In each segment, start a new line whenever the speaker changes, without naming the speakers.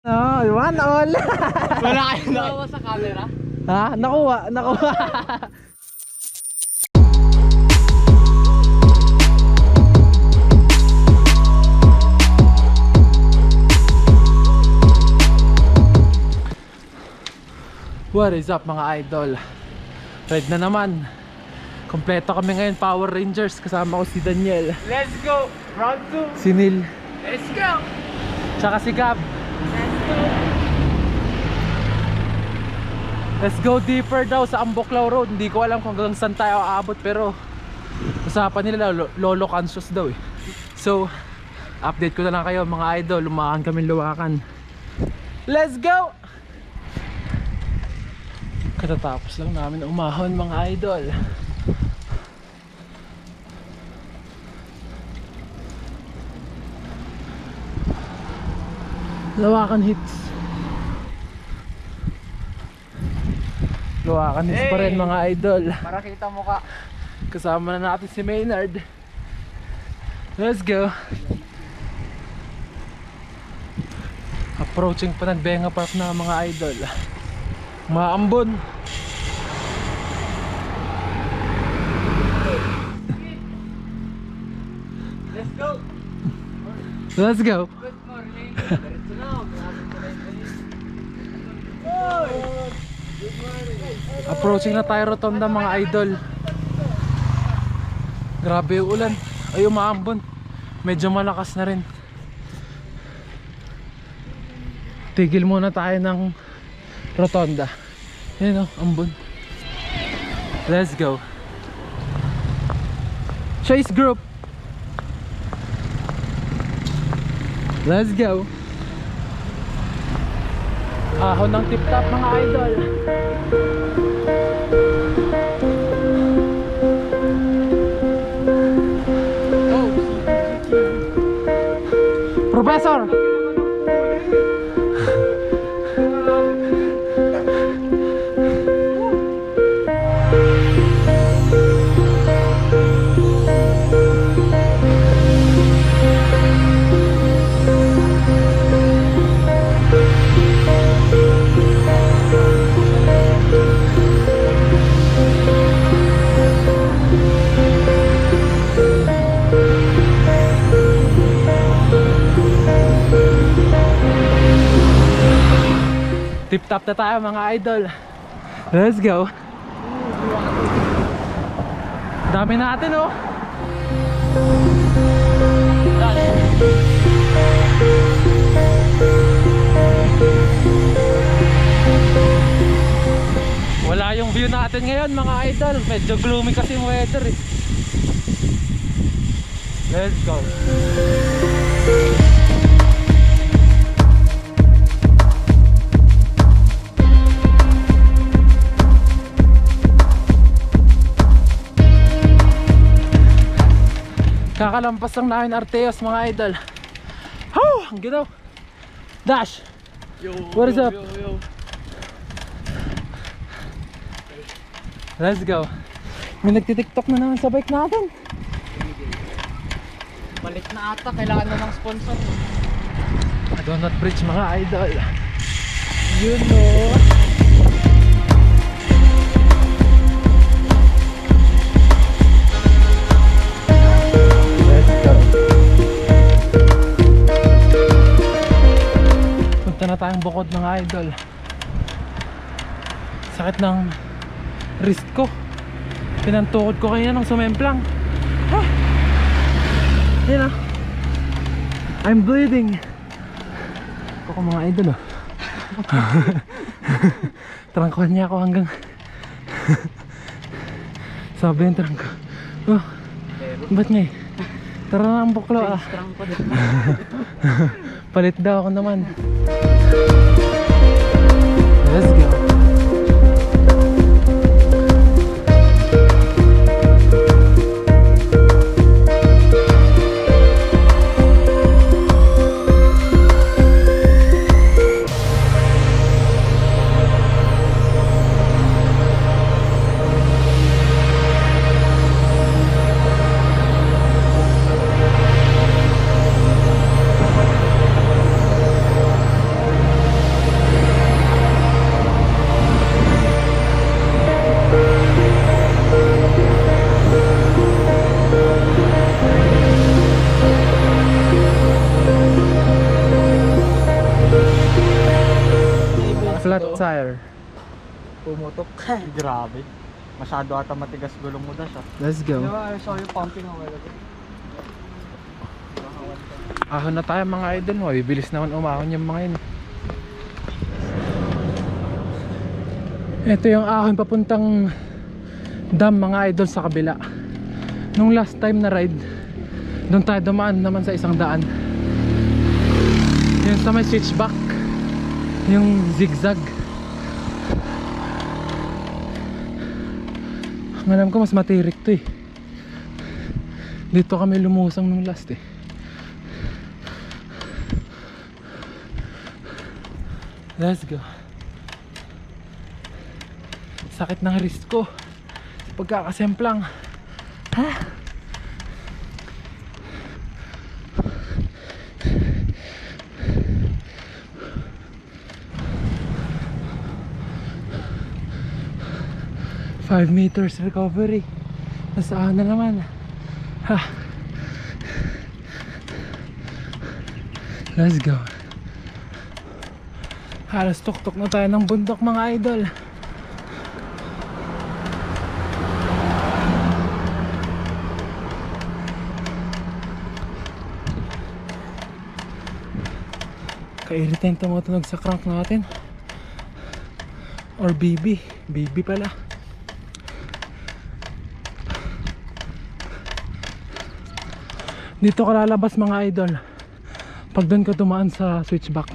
Oh, one all.
Wala kayong nakuha sa camera?
Ha? Nakuha. What is up mga idol? Ride na naman. Kompleto kami ngayon, Power Rangers. Kasama ko si Daniel,
Let's go! Round 2!
si Neil,
Let's go!
tsaka si Gab.
Let's go!
Let's go deeper daw sa Amboklaw Road. Hindi ko alam kung hanggang saan tayo aabot, pero usapan nila lolo conscious daw eh. So update ko na lang kayo mga idol. Lumakan kami luwakan. Let's go! Katatapos lang namin umahon mga idol. Luwakan hits. Luwakan hits pa rin mga idol.
Para kita mo ka.
Kasama na natin si Maynard. Let's go. Approaching pa ng Benga Park na mga idol. Maambon.
Let's go!
Let's go.
Good morning! Diretso na ako. Good morning!
Approaching na tayo rotonda mga idol. Grabe yung ulan. Ay umaambon. Medyo malakas na rin. Tigil muna tayo ng rotonda. Yan o, ambon. Let's go. Chase group. Let's go. Ahon ng tip top mga idol. Oh. Professor. Tip top na tayo mga idol. Let's go. Dami natin oh. Wala yung view natin ngayon mga idol. Medyo gloomy kasi yung weather eh. Let's go. Kakalampas lang namin Arteos mga idol. Oh, ang ginaw. Dash. What is up?
Yo.
Let's go. May nagtitiktok na naman sa bike natin.
Balik na ata. Kailangan na ng sponsor.
Donut Bridge mga idol. You know. Na tayong bukod mga idol. Sakit ng wrist ko. Pinantukod ko kanya ng sumemplang. Yan ah. I'm bleeding. Ako mga idol oh. Trangkuhan niya ako hanggang sabi yung trangko. Oh, ba't nga eh? Tara na ang buklo ah. Palit daw ako naman. Let's go. Flat tire.
Pumutok. Grabe. Masyado ata matigas gulong mo daw siya.
Let's go.
I saw you pumping a while ago.
Ahon na tayo mga idol mo. Bibilis naman umahon yung mga yun. Ito yung ahon papuntang dam mga idol sa kabila. Nung last time na ride, doon tayo dumaan naman sa isang daan. Yung sa may switchback, yung zigzag. Alam ko mas matirik to eh. Dito kami lumusang nung last eh. Let's go. Sakit ng wrist ko pagkakasemplang. Ha? Five meters recovery. Nasaan na naman? Ha? Let's go. Halos tuktok na tayo ng bundok mga idol. Kairitan tumutunog sa crank natin. Or BB. BB pala. Dito ka lalabas mga idol pag doon ka tumaan sa switchback.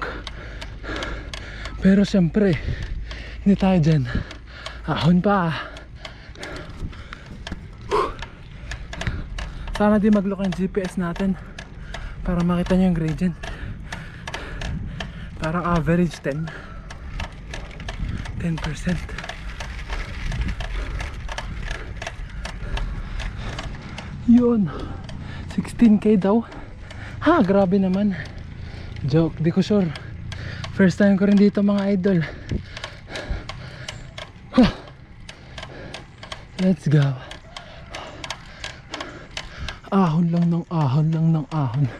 Pero syempre hindi tayo dyan. Ahon pa. Sana di mag-lock ang GPS natin para makita nyo yung gradient. Parang average 10%. Yun 16k daw. Ha, grabe naman. Joke, di ko sure. First time ko rin dito mga idol. Huh. Let's go. Ahon lang ng ahon lang ng ahon.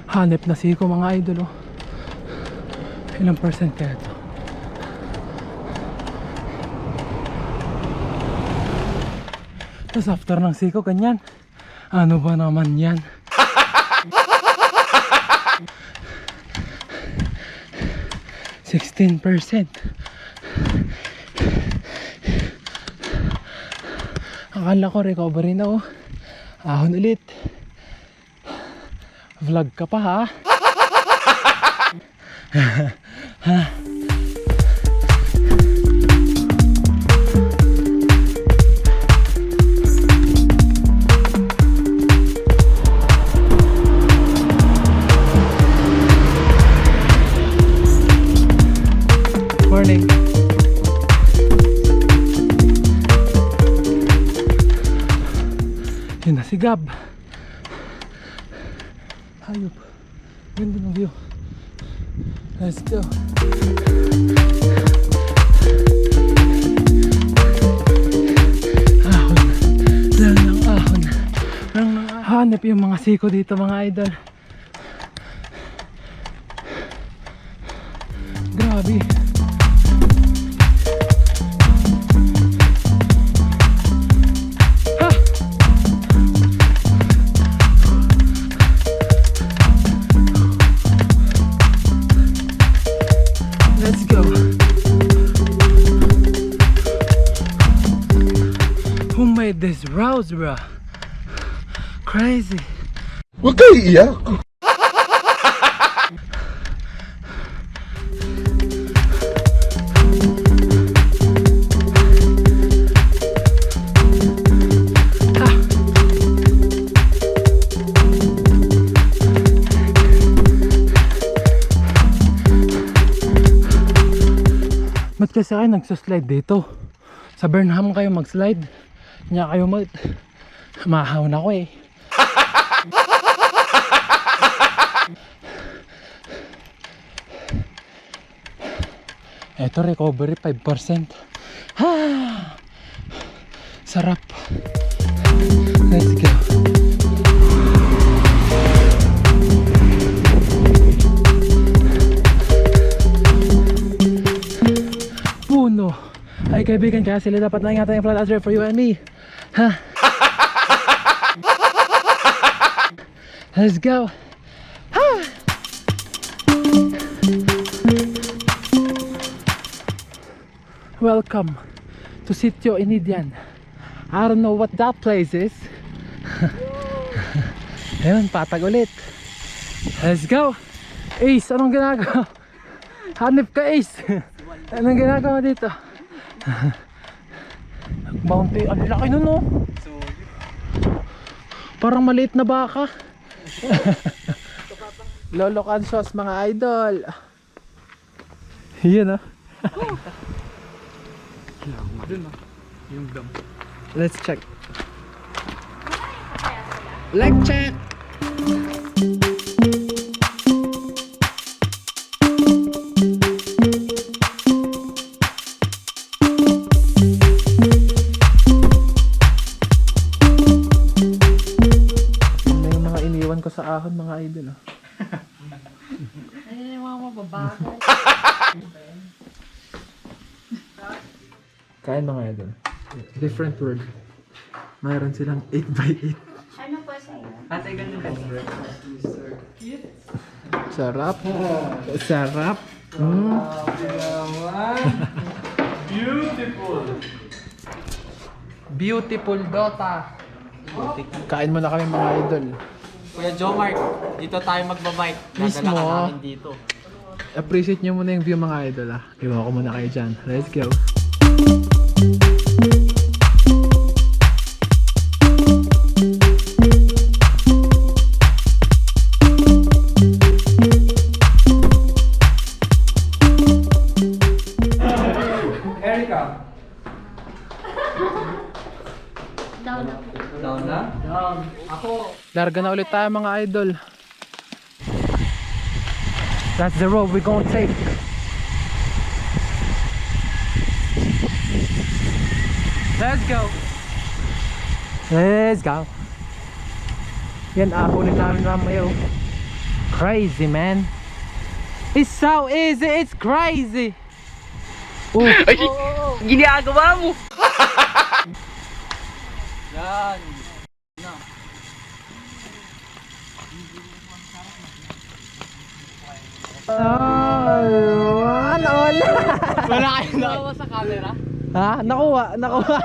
Hanep na siko mga idol oh. Ilang percent kaya ito? Tapos after ng siko ganyan. Ano ba naman yan? %16. Akala ko recovery na oh. Ahon ulit. Vlog ka pa ha? Ha? Morning. Yun na si Gab. Hayop. Ganda ng view. Let's go. Ahon. Lang ng ahon. Hanap yung mga siko dito mga idol. Grabe. Let's go. Who made this route, bro? Crazy.
Huwag kayo iiyak.
Ba't kasi kayo nagsaslide dito? Sa Burnham kayo mag-slide. Kanya kayo mahaw na ko eh. Eto recovery 5%. Ha! Sarap. Let's go. kaibigan, kaya sila dapat naingatan yung flat earther for you and me. Ha? Let's go. Ha! Welcome to Sitio Inidian. I don't know what that place is. Ayun, patag ulit. Let's go. Ace, anong ginagawa? Hanip ka, Ace. Anong ginagawa dito? Bounty, ang laki nun, no? Parang maliit na baka. Lolo Kansos, mga idol. Yan, ah. Let's check. Let's check. Ko sa ahon, mga idol, oh.
Ayun yung mga mababagal.
Kain, mga idol. Different world. Mayroon silang 8x8.
Ano po sa'yo?
Ate, ganun po.
Sarap. Sarap.
Beautiful.
Beautiful Dota. Kain mo na kami, mga idol.
Kuya Jomar, dito tayo magbabike.
Mismo.
Dadala ka namin dito.
Appreciate nyo muna yung view, mga idol, ah. Iwan ko muna kayo dyan. Let's go.
Erica.
Down na.
Down na? Down. Ako.
Larga na ulit tayo, mga idol. That's the road we're gonna take. Let's go. Let's go. Yan, ahulin namin mamaya. Crazy, man. It's so easy, it's crazy.
Ay, ginagawa mo.
Yan.
Ano?
Wala kayong nakawa sa camera?
Ha? Nakuha, nakuha.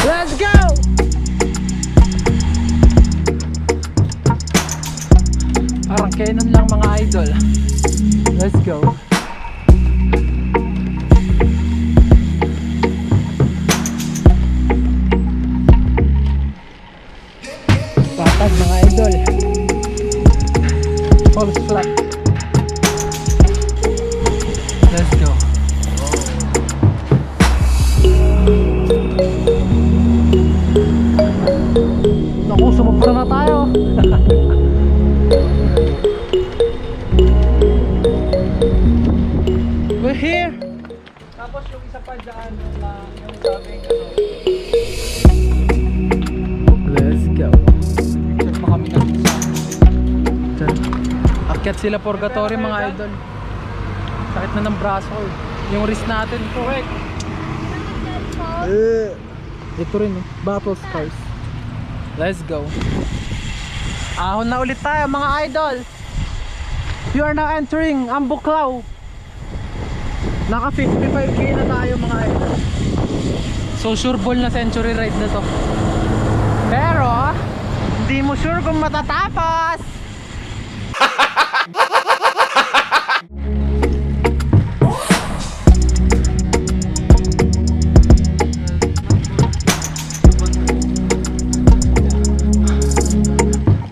Let's go! Parang Canon lang, mga idol. Let's go. Patag, mga idol. False flat. Let's go. Naku, sumubra na tayo. We're here.
Tapos yung isa pa dyan, yung sabing
Let's go.
check pa kami ng isa.
Akyat sila purgatory, mga idol. Sakit na ng braso ko, eh. Yung wrist natin. Correct. Ito rin, eh. Battle scars. Let's go. Ahon na ulit tayo, mga idol. We are now entering Ambuklaw. Naka 55k na tayo, mga idol. So sure ball na century ride na to. Pero hindi mo sure kung matatapos.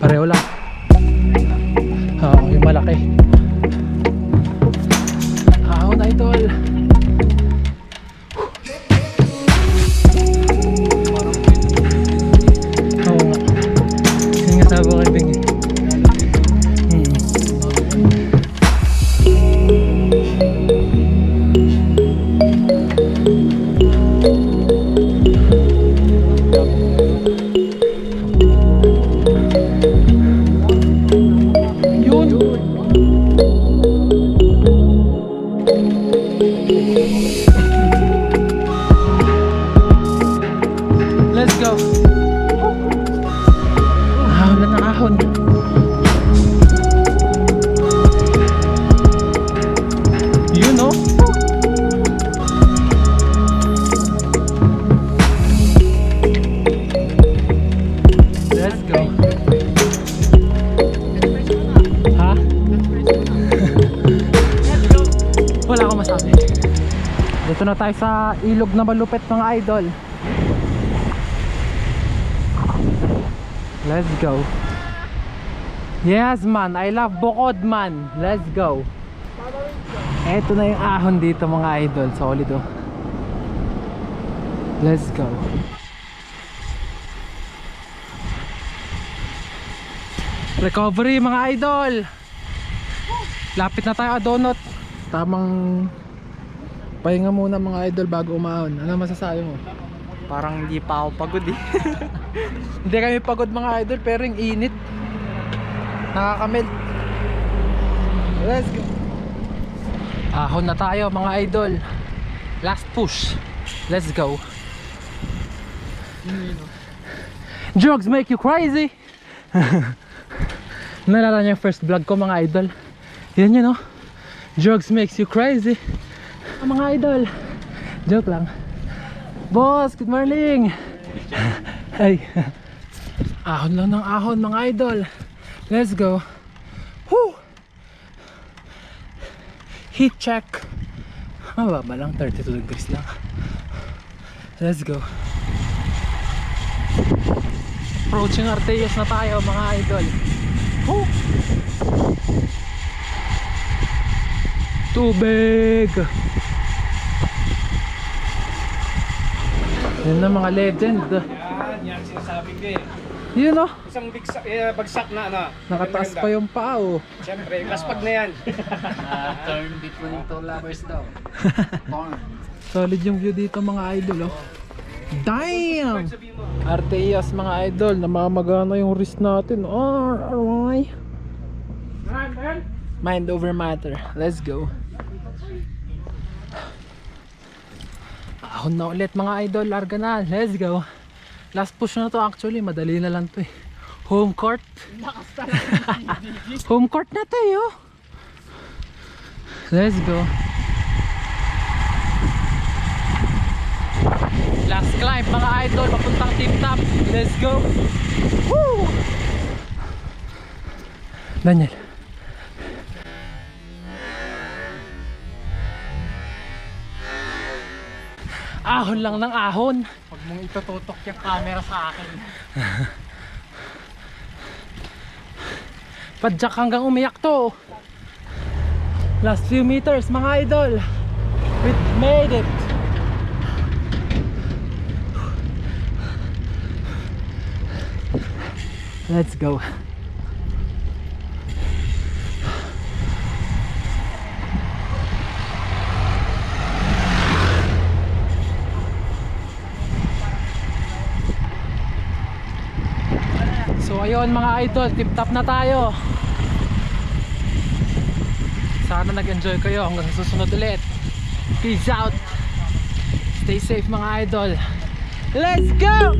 Pareho lang. Oo, yung malaki. Ahon, idol. go. Ahon na ng ahon. Yun oh. Let's go. Ha? Wala akong masabi. Dito na tayo sa ilog na malupit mga idol. Let's go. Yes man, I love bukod man. Let's go. Eto na yung ahon dito mga idol. Solid oh. Let's go. Recovery mga idol. Lapit na tayo donut. Tamang pahinga muna mga idol bago umahon. Ano masasabi mo?
Parang hindi pa ako pagod eh.
Hindi kami pagod mga idol pero yung init nakakamelt. Let's go. Ahon na tayo mga idol. Last push. Let's go. Drugs make you crazy. Nalala niyo yung first vlog ko mga idol. Yan yun oh. Drugs makes you crazy. Mga idol. Joke lang. Boss, good morning. Ay. Ahon lang ng ahon mga idol. Let's go. Woo! Heat check. Mababa lang, 32 degrees lang. Let's go. Approaching Arteas na tayo mga idol. Woo! Tubig. Yan na mga legend.
Yan sinasabi ko eh.
Yun oh.
Isang bagsak na ano.
Nakataas pa yung paa oh.
Siyempre, laspag na yan.
Turn between two lovers daw.
Solid yung view dito mga idol oh. Damn! Arteas mga idol, namamagana yung wrist natin. Alright. Mind over matter. Let's go. Ahon na ulit mga idol, larga na. Let's go. Last push na to actually, madali na lang to eh. Home court. Home court na to eh oh. Let's go. Last climb mga idol, papuntang tip top. Let's go. Woo! Daniel. Ahon lang ng ahon.
Huwag mong itututok yung camera sa akin.
Padyak hanggang umiyak to. Last few meters mga idol. We made it. Let's go. So ayun mga idol, tip top na tayo. Sana nag-enjoy kayo hanggang sa susunod ulit. Peace out. Stay safe mga idol. Let's go!